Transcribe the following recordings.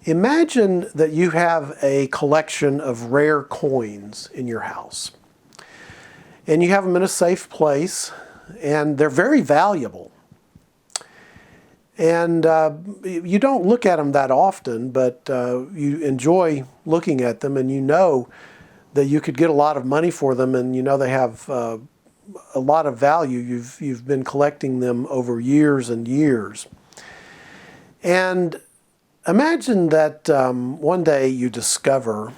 Imagine that you have a collection of rare coins in your house, and you have them in a safe place, and they're very valuable. And you don't look at them that often, but you enjoy looking at them, and you know that you could get a lot of money for them, and you know they have a lot of value. You've been collecting them over years and years. And imagine that one day you discover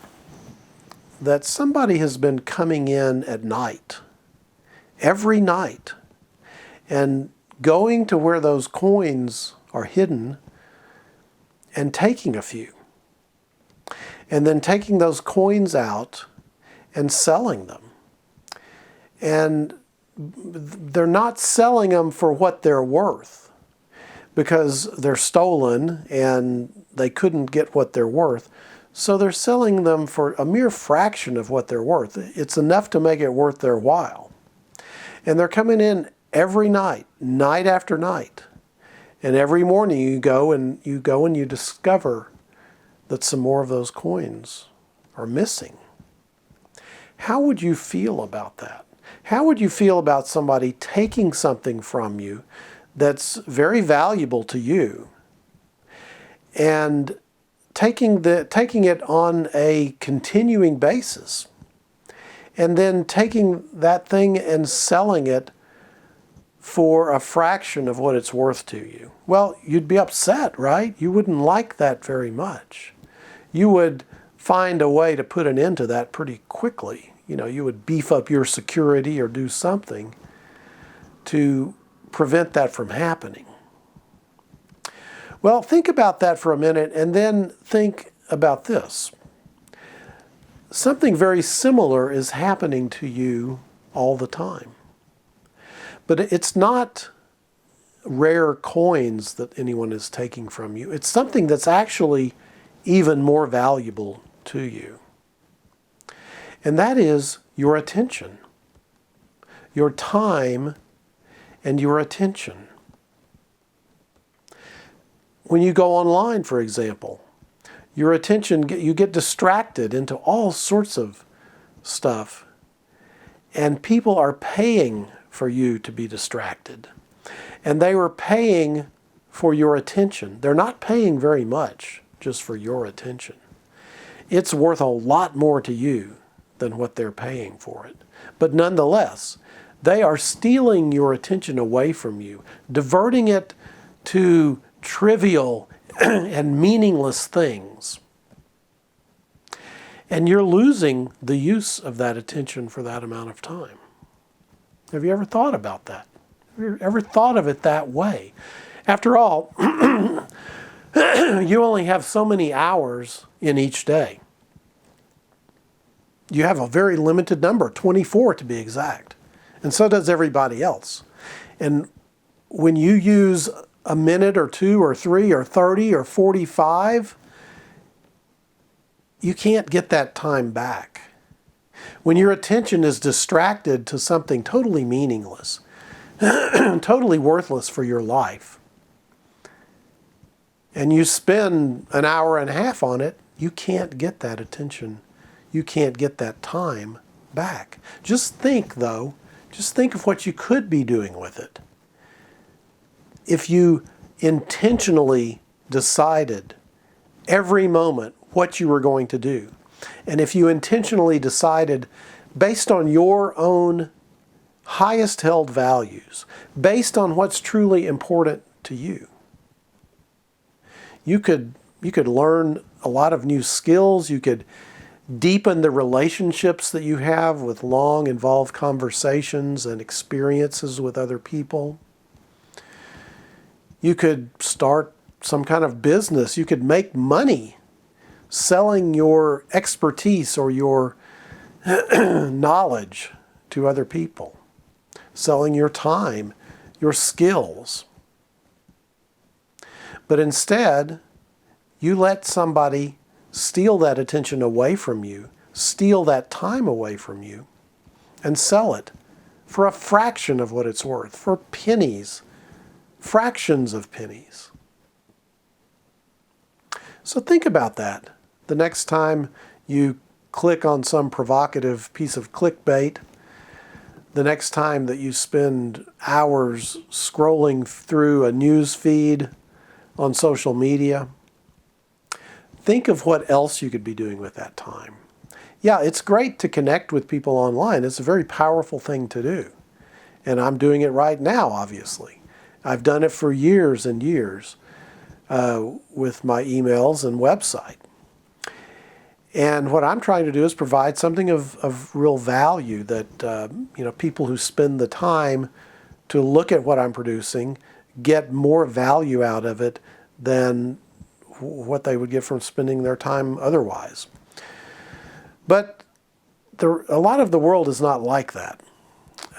that somebody has been coming in at night, every night, and going to where those coins are hidden and taking a few. And then taking those coins out and selling them. And they're not selling them for what they're worth, because they're stolen and they couldn't get what they're worth. So they're selling them for a mere fraction of what they're worth. It's enough to make it worth their while. And they're coming in every night, night after night. And every morning you go and you discover that some more of those coins are missing. How would you feel about that? How would you feel about somebody taking something from you that's very valuable to you and taking it on a continuing basis, and then taking that thing and selling it for a fraction of what it's worth to you? Well, you'd be upset, right? You wouldn't like that very much. You would find a way to put an end to that pretty quickly. You know, you would beef up your security or do something to prevent that from happening. Well, think about that for a minute, and then think about this. Something very similar is happening to you all the time. But it's not rare coins that anyone is taking from you. It's something that's actually even more valuable to you. And that is your attention, your time, and your attention. When you go online, for example, your attention, you get distracted into all sorts of stuff, and people are paying for you to be distracted. And they were paying for your attention. They're not paying very much just for your attention. It's worth a lot more to you than what they're paying for it. But nonetheless, they are stealing your attention away from you, diverting it to trivial and meaningless things. And you're losing the use of that attention for that amount of time. Have you ever thought about that? Have you ever thought of it that way? After all, you only have so many hours in each day. You have a very limited number, 24 to be exact. And so does everybody else. And when you use a minute or two or three or 30 or 45, you can't get that time back. When your attention is distracted to something totally meaningless, totally worthless for your life, and you spend an hour and a half on it, you can't get that attention. You can't get that time back. Just think, though, just think of what you could be doing with it. If you intentionally decided every moment what you were going to do, and if you intentionally decided based on your own highest held values, based on what's truly important to you, you could learn a lot of new skills. You could deepen the relationships that you have with long, involved conversations and experiences with other people. You could start some kind of business. You could make money selling your expertise or your knowledge to other people, selling your time, your skills. But instead, you let somebody steal that attention away from you, steal that time away from you, and sell it for a fraction of what it's worth, for pennies, fractions of pennies. So think about that. The next time you click on some provocative piece of clickbait, the next time that you spend hours scrolling through a news feed on social media, think of what else you could be doing with that time. Yeah, it's great to connect with people online. It's a very powerful thing to do. And I'm doing it right now, obviously. I've done it for years and years with my emails and website. And what I'm trying to do is provide something of real value that people who spend the time to look at what I'm producing get more value out of it than what they would get from spending their time otherwise. But a lot of the world is not like that.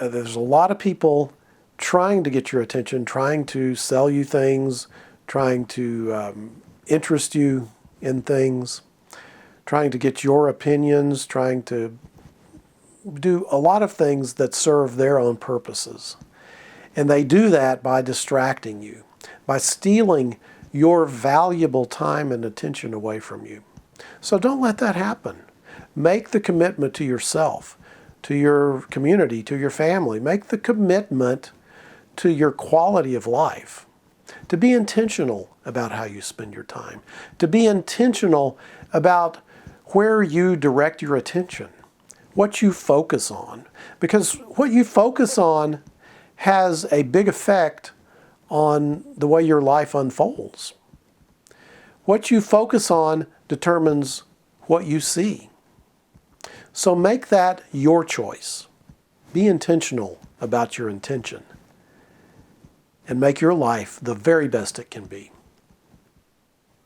There's a lot of people trying to get your attention, trying to sell you things, trying to interest you in things, trying to get your opinions, trying to do a lot of things that serve their own purposes. And they do that by distracting you, by stealing your valuable time and attention away from you. So don't let that happen. Make the commitment to yourself, to your community, to your family. Make the commitment to your quality of life, to be intentional about how you spend your time, to be intentional about where you direct your attention, what you focus on. Because what you focus on has a big effect on the way your life unfolds. What you focus on determines what you see. So make that your choice. Be intentional about your intention and make your life the very best it can be.